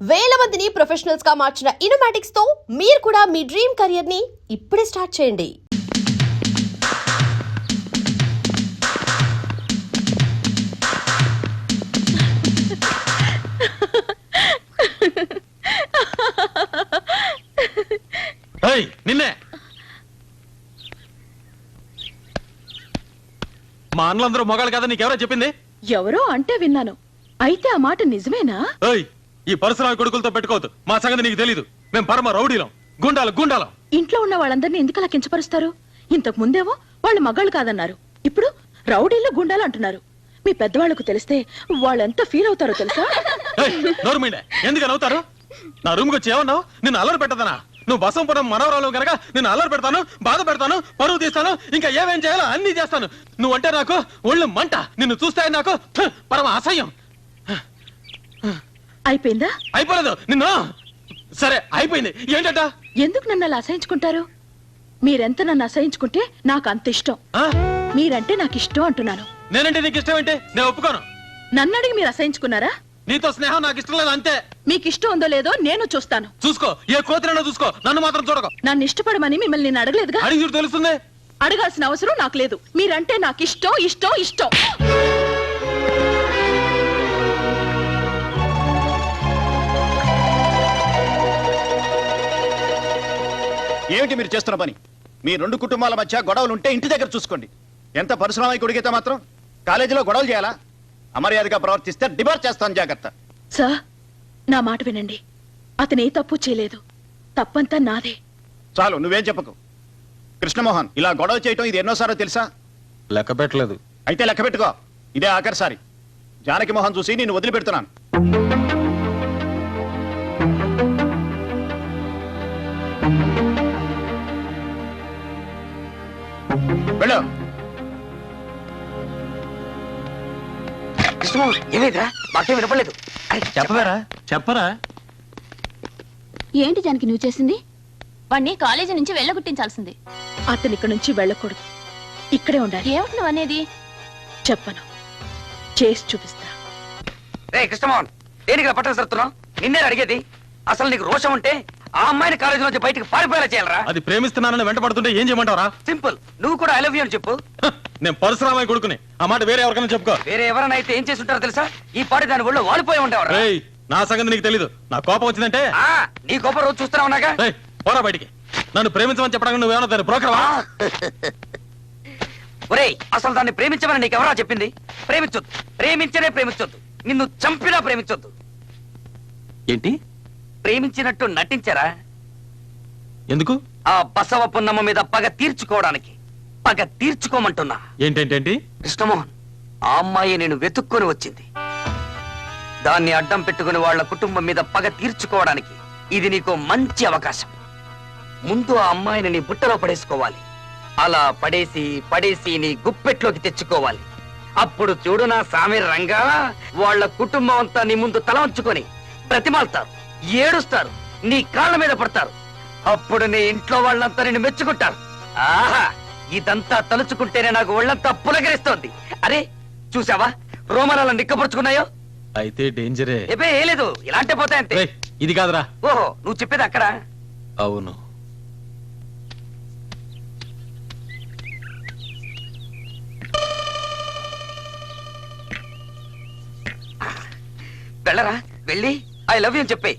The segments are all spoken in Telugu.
వేల మందిని ప్రొఫెషనల్స్ గా మార్చిన ఇనోమాటిక్స్ తో మీరు కూడా మీ డ్రీమ్ కెరియర్ ని ఇప్పుడే స్టార్ట్ చేయండి. నిన్నే మా అన్నలందరూ మొగాళ్ళు కదా నీకెవరో చెప్పింది? ఎవరో అంటే విన్నాను. అయితే ఆ మాట నిజమేనా? ఈ పరశురామి కొడుకులతో పెట్టుకోవద్దు. మా సంగతి నీకు తెలీదు. మేము పరమ రౌడీలం, గుండాలం. ఇంట్లో ఉన్న వాళ్ళందరినీ ఎందుకలా కించపరుస్తారు? ఇంతకు ముందేవో వాళ్ళు మగాళ్ళు కాదన్నారు, ఇప్పుడు రౌడీలు గుండాలు అంటున్నారు. మీ పెద్దవాళ్లకు తెలిస్తే వాళ్ళెంత ఫీల్ అవుతారో తెలుసా? నోరుమీండే, ఎందుకని అవుతారు? నా రూమ్కి వచ్చి ఏమన్నావు? నిన్ను అల్లరి పెట్టదనా? నువ్వు బసంపురం మనవరాలు కనుక నిన్ను అల్లరి పెడతాను, బాధ పెడతాను, పరువు తీస్తాను, ఇంకా ఏమేం చేయాలో అన్ని చేస్తాను. నువ్వంటే నాకు ఒళ్ళు మంట. నిన్ను చూస్తే నాకు పరమ అసహ్యం. అయిపోయిందా? అయిపోలేదు. నిన్ను సరే అయిపోయింది. ఏంటంట? ఎందుకు నన్ను అలా అసహించుకుంటారు? మీరెంత నన్ను అసహించుకుంటే నాకు అంత ఇష్టం. మీరంటే నాకు ఇష్టం అంటున్నాను. నేనంటే నీకు ఇష్టం ఏంటి? నేను ఒప్పుకోను. నన్ను అడిగి మీరు అసహించుకున్నారా? నీతో స్నేహం నాకు ఇష్టం లేదు, అంతే. మీకు ఇష్టం ఉందో లేదో నేను చూస్తాను. చూసుకో, ఏ కోతినో చూసుకో, నన్ను మాత్రం చూడకు. నన్ను ఇష్టపడమని మిమ్మల్ని నేను అడగలేదుగా. అడిగి చూడు తెలుస్తుంది. అడగాల్సిన అవసరం నాకు లేదు. మీరంటే నాకు ఇష్టం. ఏమిటి మీరు చేస్తున్న పని? మీ రెండు కుటుంబాల మధ్య గొడవలు ఉంటే ఇంటి దగ్గర చూసుకోండి. ఎంత పరిశ్రమ కొడిగితే మాత్రం కాలేజీలో గొడవలు చేయాలా? అమర్యాదగా ప్రవర్తిస్తే డిబార్ చేస్తాను, జాగ్రత్త. సార్, నా మాట వినండి. అతను ఏ తప్పు చేయలేదు. తప్పంతా నాదే. చాలు, నువ్వేం చెప్పకు. కృష్ణమోహన్, ఇలా గొడవ చేయటం ఇది ఎన్నోసారో తెలుసా? లెక్క పెట్టలేదు. అయితే లెక్క పెట్టుకో. ఇదే ఆఖరిసారి. జానకి మోహన్ చూసి నేను వదిలిపెడుతున్నాను. వెళ్ళు. ఏమైందిరా? మాకేం వినపడలేదు. చెప్పరా. ఏంటి జానకి నువ్వు చేసింది? వాణ్ణి కాలేజీ నుంచి వెళ్ళగొట్టించాల్సింది. అతను ఇక్కడ నుంచి వెళ్ళకూడదు, ఇక్కడే ఉండాలి. ఏమిటి నువ్వు అనేది? చెప్పను, చేసి చూపిస్తా. రే కృష్ణమోహన్, దేనికి పట్టణ సరుతున్నావు? నిన్నే అడిగేది. అసలు నీకు రోషం ఉంటే ఆ అమ్మాయిని కాలేజీ నుంచి బయటకు పారిపోయేలా చేయాలరా? అది ప్రేమిస్తున్నానని వెంట పడుతుంటే ఏం చేయమంటావరా? సింపుల్. నువ్వు కూడా ఐ లవ్ యూ అని చెప్పు. నేను పరశురామయ్య కొడుకుని. ఆ మాట వేరే ఎవరికైనా చెప్పుకో. వేరే ఎవరైనా అయితే ఏం చేసి ఉంటారో తెలుసా? ఈ పాటి దాని ఒళ్ళు వాలిపోయి ఉండేవారు. నా సంగతి నీకు తెలీదు. నా కోపం వచ్చిందంటే నీ కోపం రోజు చూస్తున్నావు నాగా. పోరా బయటికి. నన్ను ప్రేమించమని చెప్పడానికి నువ్వేమన్నా దాన్ని బ్రోకర్వా? ఒరేయ్, అసలు దాన్ని ప్రేమించమని నీకు ఎవరా చెప్పింది? ప్రేమించొద్దు, ప్రేమించొద్దు. నిన్ను చంపినా ప్రేమించొద్దు. ఏంటి? ప్రేమించినట్టు నటించరా? ఎందుకు? ఆ బసవ పున్నమ్మ మీద పగ తీర్చుకోవడానికి. పగ తీర్చుకోమంటున్నా. ఏంటేంటేంటి? కృష్ణమోహన్, ఆ అమ్మాయి నేను వెతుక్కొని వచ్చింది. దాన్ని అడ్డం పెట్టుకుని వాళ్ళ కుటుంబం మీద పగ తీర్చుకోవడానికి ఇది నీకు మంచి అవకాశం. ముందు ఆ అమ్మాయిని నీ బుట్టలో పడేసుకోవాలి. అలా పడేసి నీ గుప్పెట్లోకి తెచ్చుకోవాలి. అప్పుడు చూడు నా సామి రంగా, వాళ్ళ కుటుంబం అంతా నీ ముందు తల వంచుకొని బ్రతిమాలుతారు, ఏడుస్తారు, నీ కాళ్ళ మీద పడతారు. అప్పుడు నీ ఇంట్లో వాళ్ళంతా నిన్ను మెచ్చుకుంటారు. ఆహా, ఇదంతా తలుచుకుంటేనే నాకు ఒళ్ళంతా పులకరిస్తోంది. అరే చూసావా రోమనాలను నిక్కపరుచుకున్నాయో? అయితే డేంజరే. ఏ లేదు, ఇలాంటి పోతాయంతే. ఇది కాదురా. ఓహో, నువ్వు చెప్పేది అక్కడ. అవును. వెళ్ళరా, వెళ్ళి ఐ లవ్ యూ అని చెప్పే.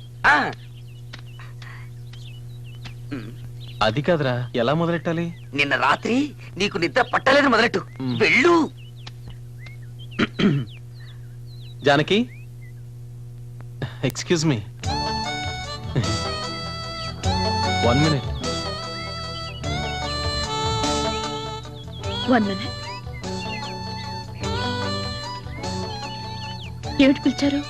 అది కాదురా, ఎలా మొదలెట్టాలి? నిన్న రాత్రి నీకు నిద్ర పట్టలేదు మొదలెట్టు. వెళ్ళు. Janaki, excuse me, 1 minute. 1 minute. ఏమిటి పిలిచారు?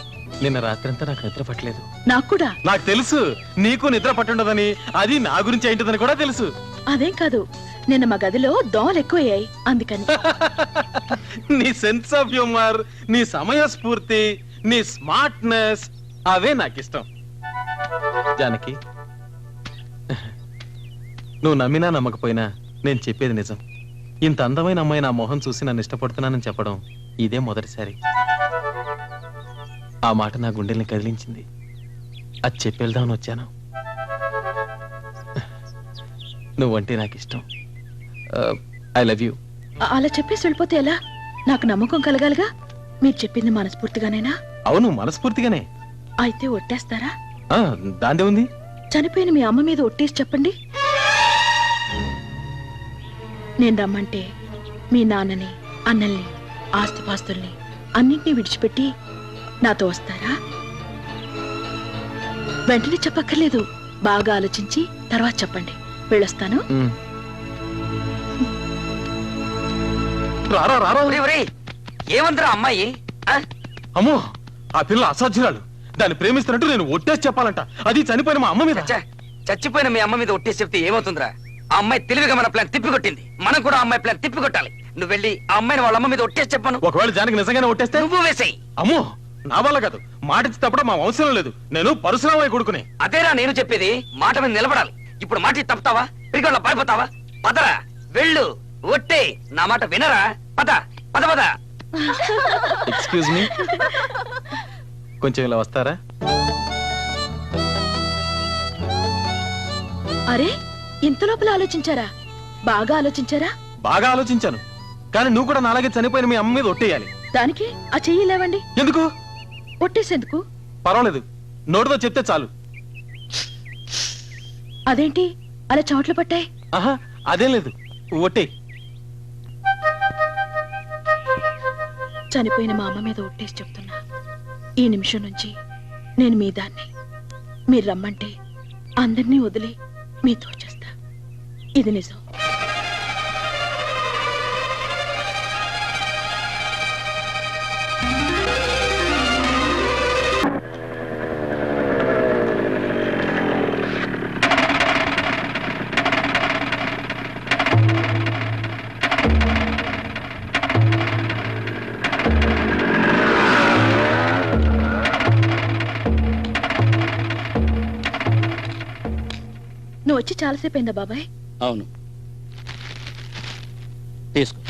నిన్న రాత్రంతా నాకు నిద్ర పట్టలేదు. నాకు కూడా. నాకు తెలుసు నీకు నిద్ర పట్టుండదని. అది నా గురించి ఏంటిదని కూడా తెలుసు. అదేం కాదు, నిన్న మా గదిలో దోమలు ఎక్కువయ్యాయి, అందుకని. నీ సెన్స్ ఆఫ్ హ్యూమర్, నీ సమయస్ఫూర్తి, నీ స్మార్ట్నెస్, అవే నాకు ఇష్టం. జానకి, నువ్వు నమ్మినా నమ్మకపోయినా నేను చెప్పేది నిజం. ఇంత అందమైన అమ్మాయి నా మొహం చూసి నన్ను ఇష్టపడుతున్నానని చెప్పడం ఇదే మొదటిసారి. ఆ మాట నా గుండెల్ని కదిలించింది. అది చెప్పేద్దామని వచ్చాను. నువ్వంటే నాకు ఇష్టం. I love you. అలా చెప్పేసి వెళ్ళిపోతే ఎలా? నాకు నమ్మకం కలగాలిగా. మీరు చెప్పింది మనస్ఫూర్తిగానేనా? అవును, మనస్ఫూర్తిగానే. అయితే ఒట్టేస్తారా? దాందే ఉంది. చనిపోయిన మీ అమ్మ మీద ఒట్టేసి చెప్పండి. నేను రమ్మంటే మీ నాన్నని, అన్నల్ని, ఆస్తిపాస్తుల్ని అన్నింటినీ విడిచిపెట్టి నాతో వస్తారా? వెంటనే చెప్పక్కర్లేదు, బాగా ఆలోచించి తర్వాత చెప్పండి. వెళ్ళొస్తాను. రారా రారా. ఏమందరా అమ్మాయి? అమ్మో, ఆ పిల్ల అసాధ్యురాలు. దాన్ని ప్రేమిస్తున్నట్టు నేను ఒట్టేసి చెప్పాలంట, అది చనిపోయిన మా అమ్మ మీద. చచ్చిపోయిన మీ అమ్మ మీద ఒట్టేసి చెప్తే ఏమవుతుందిరా? ఆ అమ్మాయి తెలివిగా మన ప్లాన్ తిప్పికొట్టింది. మనం కూడా ఆ అమ్మాయి ప్లాన్ తిప్పికొట్టాలి. నువ్వు వెళ్ళి ఆ అమ్మాయిని వాళ్ళ అమ్మ మీద ఒట్టేసి చెప్పాను. ఒకవేళ జానకి నిజంగానే ఒట్టేస్తే? నువ్వు వేసేయి. అమ్మో, నా వల్ల కాదు. మాట ఇచ్చి తప్పడం మా వంశంలో లేదు. నేను పరశురామయ్య కొడుకునే. అదేరా నేను చెప్పేది. మాట మీద నిలబడాలి. ఇప్పుడు మాట ఇచ్చి తప్పుతావా? పిరిగొళ్ళ పారిపోతావా? పదరా, వెళ్ళు, ఒట్టే. నా మాట వినరా? పద పద పద. ఎక్స్క్యూజ్ మీ, కొంచెం ఇలా వస్తారా? అరే, ఇంత లోపల ఆలోచించారా? బాగా ఆలోచించారా? బాగా ఆలోచించాను, కానీ నువ్వు కూడా నాలాగే చనిపోయిన మీ అమ్మ మీద ఒట్టేయాలి. దానికి ఆ చెయ్యి లేవండి. ఎందుకు? ఒట్టేసేందుకు? పర్వాలేదు, నోటితో చెప్తే చాలు. అదేంటి అలా చెమట్లు పట్టాయి? ఆహా, అదేం లేదు, ఒట్టే. చనిపోయిన మా అమ్మ మీద ఒట్టేసి చెప్తున్నా, ఈ నిమిషం నుంచి నేను మీ దాన్ని. మీరు రమ్మంటే అందరినీ వదిలి మీతో వచ్చేస్తా. ఇది నిజం. నువ్వు వచ్చి చాలాసేపు అయిందా బాబాయ్? అవును, తీసుకో.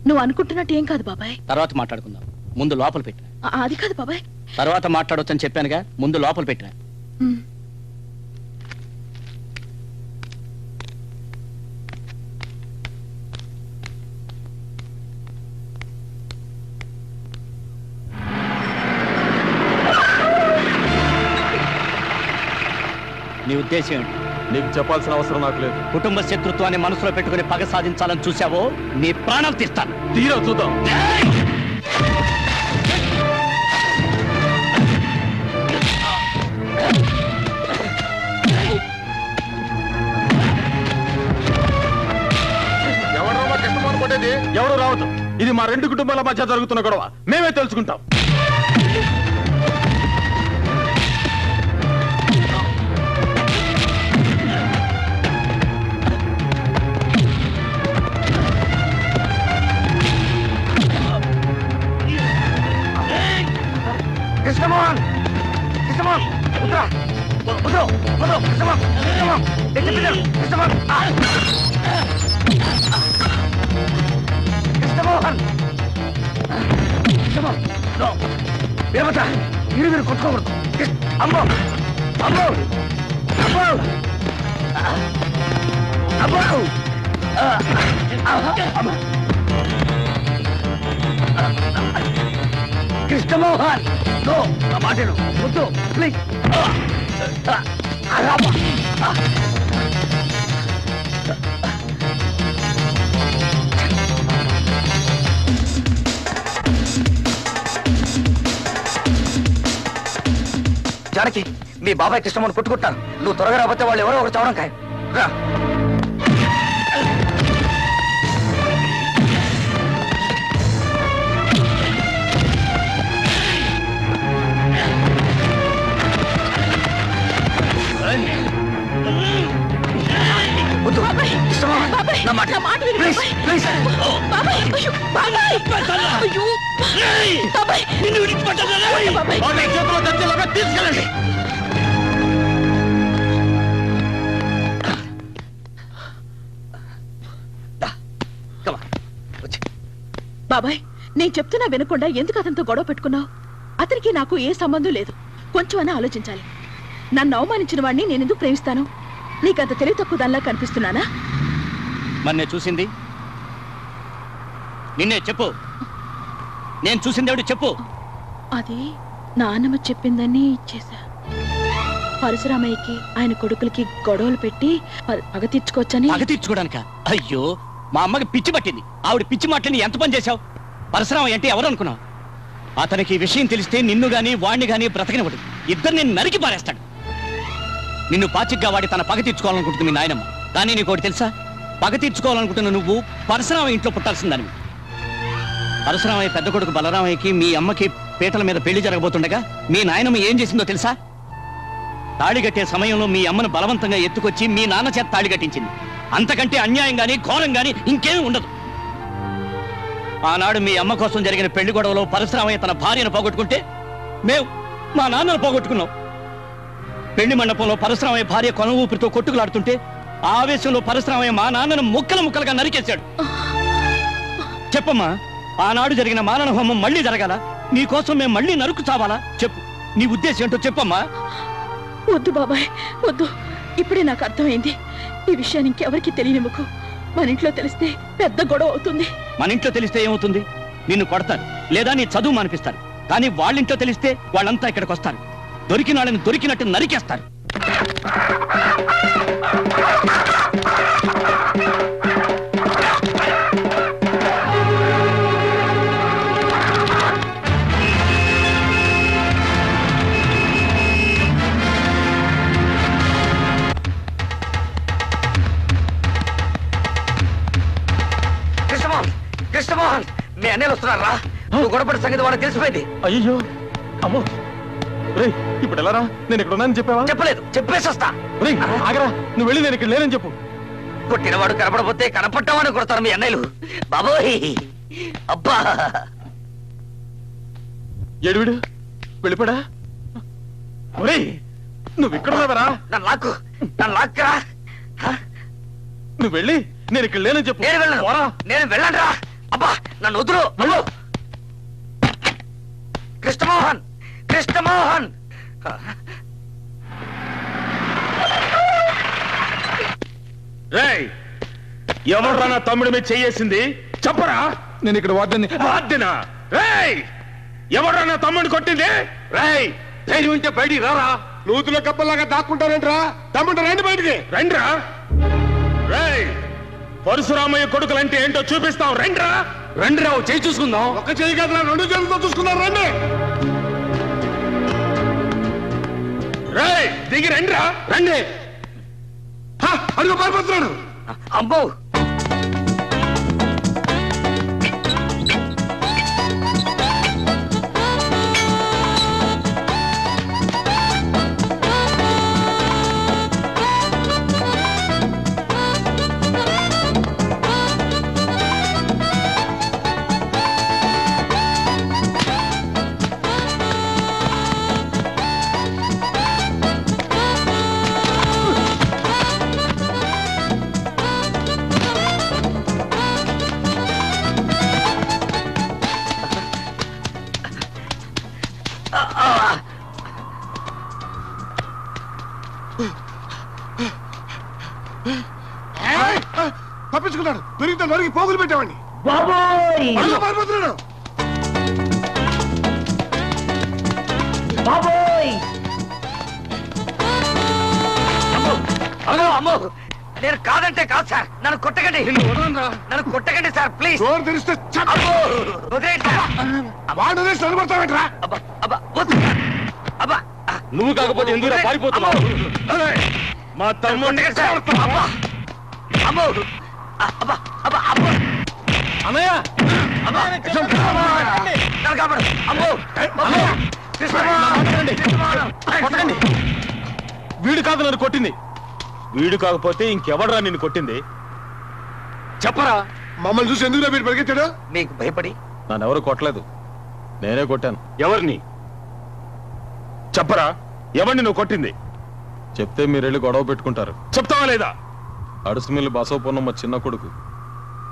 నువ్వు అనుకుంటున్నట్టు ఏం కాదు బాబాయ్. తర్వాత మాట్లాడుకుందాం, ముందు లోపల పెట్టిన. అది కాదు బాబాయ్. తర్వాత మాట్లాడొచ్చని చెప్పానుగా, ముందు లోపల పెట్టిన. ఉమ్. నీ ఉద్దేశం ఏంటి? నీకు చెప్పాల్సిన అవసరం నాకు లేదు. కుటుంబ శత్రుత్వాన్ని మనసులో పెట్టుకుని పగ సాధించాలని చూసావో నీ ప్రాణాలు తీస్తాను. తీరా చూద్దాం. ఎవరు రావద్దు. ఇది మా రెండు కుటుంబాల మధ్య జరుగుతున్న గొడవ. మేమే తెలుసుకుంటాం. కృష్ణమోహన్, కృష్ణమోహన్, ఉత్తరా, ఉత్తరా, ఉత్తరా, కృష్ణమోహన్, కృష్ణమోహన్, కృష్ణమోహన్, కృష్ణమోహన్, కృష్ణమోహన్, కృష్ణమోహన్, నో, వీరభద్ర, మీరు కొట్టుకోకూడదు. అమ్మో, అమ్మో, అమ్మో, అమ్మో, అమ్మో, కృష్ణమోహన్, నో, నా మాటను వద్దు, ప్లీజ్. జానకి, మీ బాబాయ్ కృష్ణమోహన్ కొట్టుకుంటాను. నువ్వు త్వరగా రాకపోతే వాళ్ళు ఎవరో ఒకరు చవడం ఖాయం. రా. వద్దు, కృష్ణమోహన్, నా మాట విను, ప్లీజ్, ప్లీజ్. చేతిలో దర్జీలాగా తీసుకెళ్ళండి. బాబాయ్, నేను చెప్తున్నా వినకుండా ఎందుకు అతనితో గొడవ పెట్టుకున్నావు? అతనికి నాకు ఏ సంబంధం లేదు. కొంచెమైనా ఆలోచించాలి. నన్ను అవమానించిన వాడిని నేనెందుకు ప్రేమిస్తాను? నీకంత తెలివి తక్కువ దానిలా కనిపిస్తున్నానా? మరి నేను చూసింది నిన్నే చెప్పు. నేను చూసింది ఎవడు చెప్పు. అది నాన్నమ్మ చెప్పిందని ఇచ్చేశా. పరశురామయ్యకి ఆయన కొడుకులకి గొడవలు పెట్టి పగ తీర్చుకోవచ్చని. పగ తీర్చుకోవడానిక? అయ్యో, మా అమ్మకి పిచ్చి పట్టింది. ఆవిడ పిచ్చి మాటని ఎంత పని చేశావు? పరశురామయ్య అంటే ఎవరు అనుకున్నావు? అతనికి ఈ విషయం తెలిస్తే నిన్ను గాని వాణ్ణి గాని బ్రతకనివ్వడు. ఇద్దరు నేను నరికి పారేస్తాడు. నిన్ను పాచిగ్గా వాడి తన పగ తీర్చుకోవాలనుకుంటుంది మీ నాయనమ్మ. కానీ నీకు ఒకటి తెలుసా? పగ తీర్చుకోవాలనుకుంటున్న నువ్వు పరశురామయ్య ఇంట్లో పుట్టాల్సిందని. పరశురామయ్య పెద్ద కొడుకు బలరామయ్యకి మీ అమ్మకి పీటల మీద పెళ్లి జరగబోతుండగా మీ నాయనమ్మ ఏం చేసిందో తెలుసా? తాళిగట్టే సమయంలో మీ అమ్మను బలవంతంగా ఎత్తుకొచ్చి మీ నాన్న చేత తాళి కట్టించింది. అంతకంటే అన్యాయం గాని ఘోరం గాని ఇంకేమీ ఉండదు. ఆనాడు మీ అమ్మ కోసం జరిగిన పెళ్లి గొడవలో పరశురామయ్య తన భార్యను పోగొట్టుకుంటే మేము మా నాన్నను పోగొట్టుకున్నాం. పెళ్లి మండపంలో పరశురామయ్య భార్య కొన ఊపిరితో కొట్టుకులాడుతుంటే ఆవేశంలో పరశురామయ్య మా నాన్నను ముక్కలు ముక్కలుగా నరికేశాడు. చెప్పమ్మా, ఆనాడు జరిగిన మానవ హోమం మళ్ళీ జరగాల? నీకోసం మేము మళ్ళీ నరుకు చావాలా? చెప్పు, నీ ఉద్దేశం ఏంటో చెప్పమ్మా. వద్దు బాబాయ్, వద్దు. ఇప్పుడే నాకు అర్థమైంది. ఈ విషయాన్ని ఇంకెవరికి తెలియనివ్వకు. మన ఇంట్లో తెలిస్తే పెద్ద గొడవ అవుతుంది. మన ఇంట్లో తెలిస్తే ఏమవుతుంది? నిన్ను కొడతారు, లేదా నీ చదువు మానిపిస్తారు. కానీ వాళ్ళింట్లో తెలిస్తే వాళ్ళంతా ఇక్కడికి వస్తారు. దొరికిన వాళ్ళని దొరికినట్టు నరికేస్తారు. కృష్ణమోహన్, కృష్ణమోహన్, మీ అన్నయ్యలు వస్తున్నారా? నువ్వు గొడవపడి సంగతి వాళ్ళకి తెలిసిపోయింది. అయ్యో, అమ్మో, రేయ్, ఇప్పుడు ఎలా రా? నేను ఇక్కడ ఉన్నానని చెప్పావా? చెప్పలేదు, చెప్పేసి వస్తా. రేయ్, ఆగరా, నువ్వు వెళ్ళి నేను ఇక్కడ లేనని చెప్పు. కొట్టినవాడు కనపడపోతే కనపడ్డామని కొడతారు మీ అన్నయ్యలు. బాబోయ్, అబ్బా! ఏడువిడు వెళ్ళిపోడా? ఒరేయ్, నువ్వు ఇక్కడ ఉన్నావరా? నన్ను లాక్కరా. నువ్వు వెళ్ళి నేను ఇక్కడ లేనని చెప్పు. నేను వెళ్ళను, పోరా. నేను వెళ్ళండిరా. అబ్బా, నన్ను వదులు. అమ్మో! కృష్ణమోహన్, కృష్ణమోహన్! రేయ్, ఎవడ్రా నా తమ్ముడి మీద చెయ్యేసింది? చెప్పరా. నేను ఇక్కడ వార్డెన్ని. వాద్యనా? రేయ్, ఎవడ్రా నా తమ్ముడిని కొట్టింది? రేయ్, ధైర్యం ఉంటే బయటికి రారా. నూతుల కప్పలాగా దాక్కుంటారేంట్రా? తమ్ముడు రండి బయటికి. రండిరా. రేయ్, పరశురామయ్య కొడుకులంటే ఏంటో చూపిస్తాం. రండిరా. రండి రావు, చేయి చూసుకుందాం. ఒక చెయ్యి కదా, రెండు చేతులతో చూసుకుందాం. రండి. రేయ్, దిగి రండిరా. రండి. అడుగు పారిపోతున్నాడు. అమ్మో! తప్పించుకున్నాడు. దొరికితే నరికి పోగులు పెట్టేవాడిని. పారిపోతున్నాడు. అమ్మో, అమ్మో! నేను కాదంటే కాదు సార్. నన్ను కొట్టకండి, నన్ను కొట్టకండి సార్, ప్లీజ్. డోర్ తెరిస్తే అబ్బో! వదిలేయండి సార్. వాడు నిలబడతావేంట్రా? అబ్బా, అబ్బా, వద్దు సార్. అబ్బా! నువ్వు కాకపోతే ఎందుకు పారిపోతున్నావు? మా తమ్ముడిని కొట్టకండి సార్. అబ్బా! అమ్మో! అబ్బా, అబ్బా, అబ్బో! అన్నయ్య, అబ్బా! నన్ను కాపాడు. అమ్మో! అమ్మో! కృష్ణమోహన్! కృష్ణమోహన్! కొట్టకండి. వీడు కాదు నన్ను కొట్టింది. వీడు కాకపోతే ఇంకెవడరా నిన్ను కొట్టింది? చెప్పరా. మమ్మల్ని చూసి ఎందుకు మీరు పరిగెత్తాడు? మీకు భయపడి. నన్ను ఎవరు కొట్టలేదు, నేనే కొట్టాను. ఎవరిని చెప్పరా. ఎవరిని నువ్వు కొట్టింది? చెప్తే మీరు వెళ్ళి గొడవ పెట్టుకుంటారు. చెప్తావా లేదా? అడుసుమిల్లి బసవపూర్ణమ్మ చిన్న కొడుకు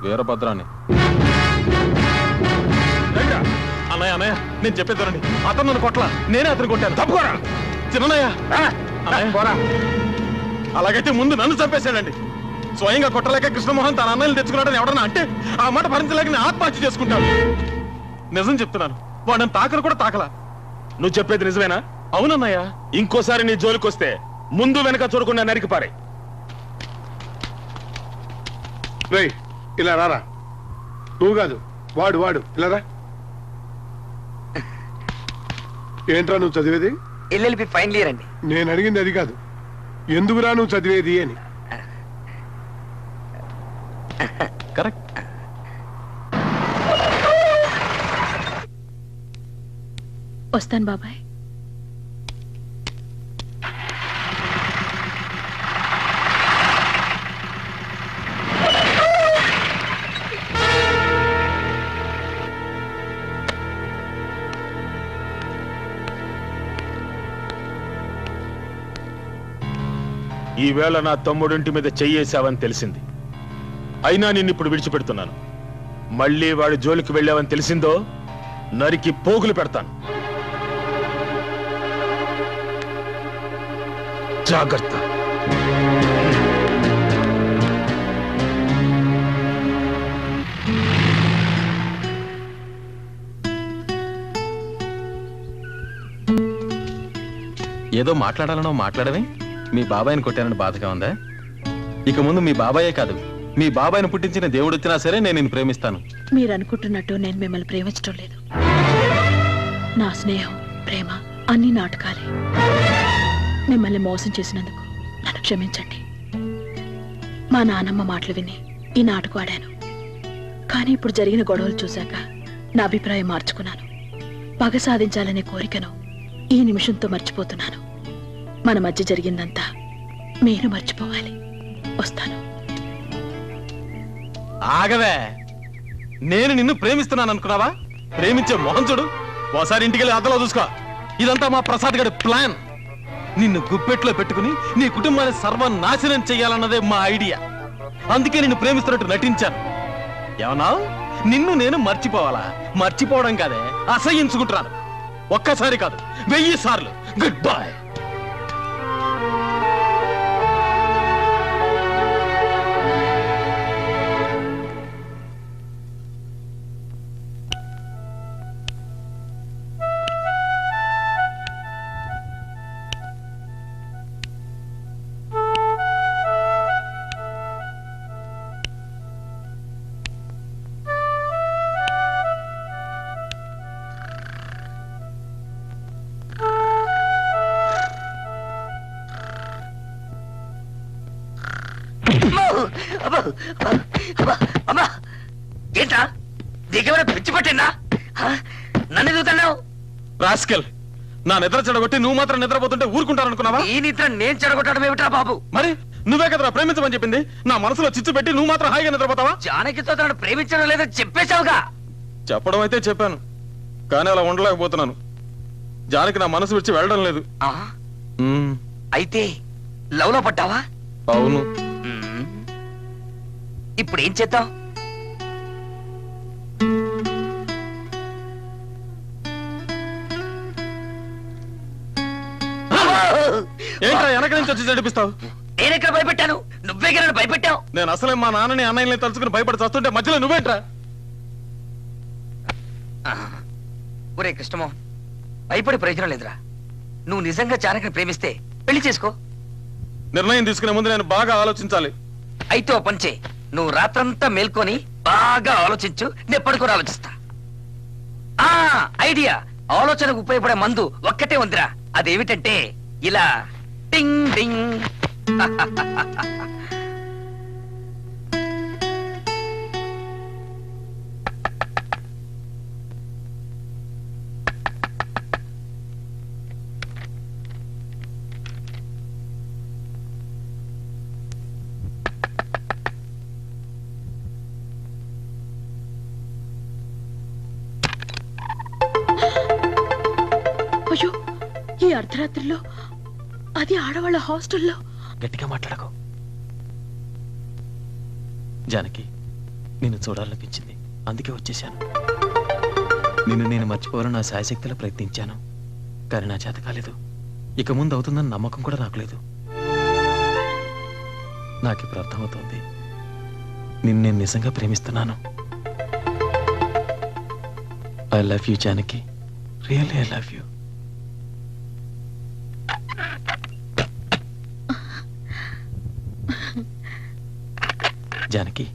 వీరభద్రాన్ని. రండిరా. అన్నయ్య, అన్నయ్య నేను చెప్పేదానండి, అతను నన్ను కొట్ల, నేనే అతను కొట్టాను. తప్పుకోరా. చిన్నయ్య ఆ, పోరా. అలాగైతే ముందు నన్ను చంపేశాడండి. స్వయంగా కొట్టలేక కృష్ణమోహన్ తన అన్నయ్యలు తెచ్చుకున్నాడని ఎవడన్నా అంటే ఆ మాట భరించలేక నేను ఆత్మహత్య చేసుకుంటాను. నిజం చెప్తున్నాను, వాడు తాకలు కూడా తాకలా. నువ్వు చెప్పేది నిజమేనా? అవునన్నయ్య. ఇంకోసారి నీ జోలికి వస్తే ముందు వెనక చూడకుండా నరికి పారే. రేయ్ ఇలా రారా. నువ్వు కాదు, వాడు వాడు ఇలా రా. ఏంట్రా నువ్వు చదివేది? ఎల్ఎల్బి ఫైనల్ ఇయర్ అండి. నేను అడిగింది అది కాదు, ఎందుకురా నువ్వు చదివేది అని. కరెక్ట్. వస్తాను బాబాయ్. ఈవేళ నా తమ్ముడింటి మీద చెయ్యేశావని తెలిసింది. అయినా నిన్నిప్పుడు విడిచిపెడుతున్నాను. మళ్ళీ వాడి జోలికి వెళ్ళావని తెలిసిందో నరికి పోగులు పెడతాను. జాగ్రత్త. ఏదో మాట్లాడాలనో మాట్లాడవే. మీ బాబాయిని కొట్టానని బాధగా ఉందా? ఇక ముందు మీ బాబాయే కాదు, మీ బాబాయిని పుట్టించిన దేవుడు వచ్చినా సరే నేను నిన్ను ప్రేమిస్తాను. మీరు అనుకుంటున్నట్టు నేను మిమ్మల్ని ప్రేమించడం లేదు. నా స్నేహం, ప్రేమ అన్ని నాటకాలే. మిమ్మల్ని మోసం చేసినందుకు నన్ను క్షమించండి. మా నానమ్మ మాటలు విని ఈ నాటకం ఆడాను. కానీ ఇప్పుడు జరిగిన గొడవలు చూశాక నా అభిప్రాయం మార్చుకున్నాను. పగ సాధించాలనే కోరికను ఈ నిమిషంతో మర్చిపోతున్నాను. మన మధ్య జరిగిందంతా మీరు మర్చిపోవాలి. వస్తాను. ఆగవే, నేను నిన్ను ప్రేమిస్తున్నాను అనుకున్నావా? ప్రేమించే మోహన్ చూడు. ఓసారి ఇంటికెళ్ళి అద్దలో చూసుకో. ఇదంతా మా ప్రసాద్ గడి ప్లాన్. నిన్ను గుప్పెట్లో పెట్టుకుని నీ కుటుంబాన్ని సర్వనాశనం చెయ్యాలన్నదే మా ఐడియా. అందుకే నిన్ను ప్రేమిస్తున్నట్టు నటించాను. ఏమన్నా నిన్ను నేను మర్చిపోవాలా? మర్చిపోవడం కాదే, అసహ్యించుకుంటున్నాను. ఒక్కసారి కాదు, 1000 సార్లు. Good bye. ఏంటా నీకెవరైనా పిచ్చి పట్టిందా? నన్ను ఎదుగుతున్నావు? రాస్కెల్, నా నిద్ర చెడగొట్టి నువ్వు మాత్రం నిద్రపోతుంటే ఊరుకుంటారనుకున్నావా? ఈ నిద్ర నేను చెడగొట్టడం ఏమిట్రా బాబు? మరి నువ్వే కదరా ప్రేమించమని చెప్పింది. నా మనసులో చిచ్చు పెట్టి నువ్వు మాత్రం హాయిగా నిద్రపోతావా? జానకితో తనను ప్రేమించడం లేదని చెప్పేశావుగా. చెప్పడం అయితే చెప్పాను, కానీ అలా ఉండలేకపోతున్నాను. జానకి నా మనసు విడిచి వెళ్ళడం లేదు. ఆ, అయితే లవ్ లో పడ్డావా? అవును. ఇప్పుడు ఏం చేద్దాం? ఏంట్రా వెనక నుంచి వచ్చి చడిపిస్తావు? నేనెక్కడ భయపెట్టాను? నువ్వే కదా భయపెట్టావు. నేను అసలే మా నాన్నని అన్నయ్యని తలుచుకుని భయపడి చస్తుంటే మధ్యలో నువ్వేంట్రా? ఒరే కృష్ణమోహన్, భయపడి ప్రయోజనం లేదురా. నువ్వు నిజంగా జానకిని ప్రేమిస్తే పెళ్లి చేసుకో. నిర్ణయం తీసుకునే ముందు నేను బాగా ఆలోచించాలి. అయితే ఓ పని చేయి, నువ్వు రాత్రంతా మేల్కొని బాగా ఆలోచించు, నేను పడుకొని ఆలోచిస్తా. ఆ ఐడియా, ఆలోచనకు ఉపయోగపడే మందు ఒక్కటే ఉందిరా. అదేమిటంటే ఇలా టింగ్ టింగ్. అయ్యో, ఈ అర్ధరాత్రిలో, అది ఆడవాళ్ళ హాస్టల్లో. గట్టిగా మాట్లాడకు. జానకి, నిన్ను చూడాలనిపించింది, అందుకే వచ్చేసాను. నిన్ను నేను మర్చిపోవాలని నా శాయశక్తిలో ప్రయత్నించాను, కానీ నా చేత కాలేదు. ఇక ముందు అవుతుందని నమ్మకం కూడా నాకు లేదు. నాకు ఇప్పుడు అర్థమవుతోంది, నిన్ను నేను నిజంగా ప్రేమిస్తున్నాను. I love you Janaki, really I love you. Janaki,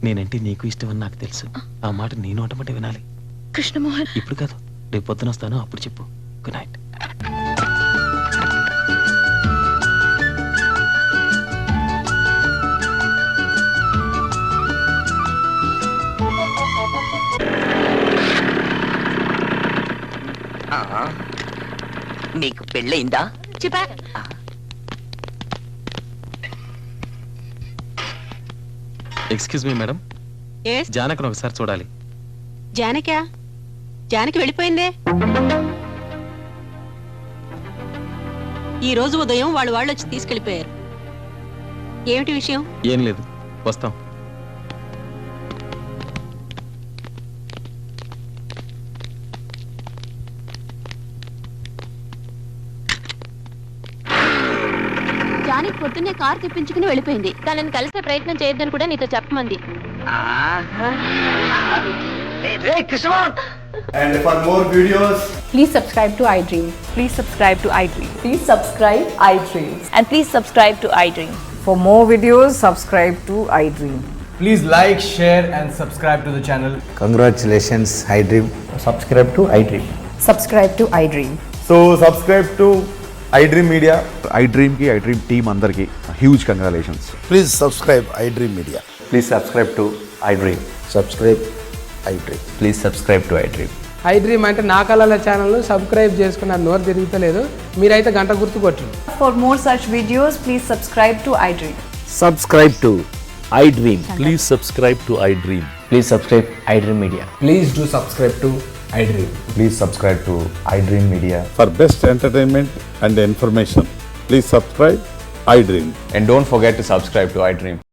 నేనంటే నీకు ఇష్టం అని నాకు తెలుసు. ఆ మాట నీ నోటమంటే వినాలి. కృష్ణమోహన్, ఇప్పుడు కాదు, రేపు పొద్దున వస్తాను, అప్పుడు చెప్పు. Good night. నీకు పెళ్ళయిందా? చెప్పా. ఎక్స్క్యూజ్ మీ మేడం, జానకను ఒకసారి చూడాలి. జానకా? జానకి వెళ్ళిపోయిందే. ఈ రోజు ఉదయం వాళ్ళు వచ్చి తీసుకెళ్లిపోయారు. ఏమిటి విషయం? ఏం లేదు, వస్తాం. జానికి పొద్దున్నే కార్ తెప్పించుకుని వెళ్ళిపోయింది. తనని కలిసే ప్రయత్నం చేయొద్దని కూడా నీతో చెప్పమంది. And for more videos, Please subscribe to iDream. Please subscribe to iDream. Please subscribe iDream. And please subscribe to iDream. For more videos, subscribe to iDream. Please like, share and subscribe to the channel. Congratulations, iDream. Subscribe to iDream. Subscribe to iDream. So subscribe to iDream Media. iDream ki iDream team andarki huge congratulations. Please subscribe iDream Media. Please subscribe to iDream. Subscribe iDream. Please subscribe to iDream. iDream అంటే నా కళల ఛానల్ సబ్స్క్రైబ్ చేసుకున్న నోరు తిరుగుతలేదు. మీరైతే గంట గుర్తు కొట్టండి. For more such videos, please subscribe to iDream. Subscribe to iDream. Please subscribe to iDream. Please subscribe iDream Media. Please do subscribe to iDream. Please subscribe to iDream Media. For best entertainment and information, please subscribe iDream. And don't forget to subscribe to iDream.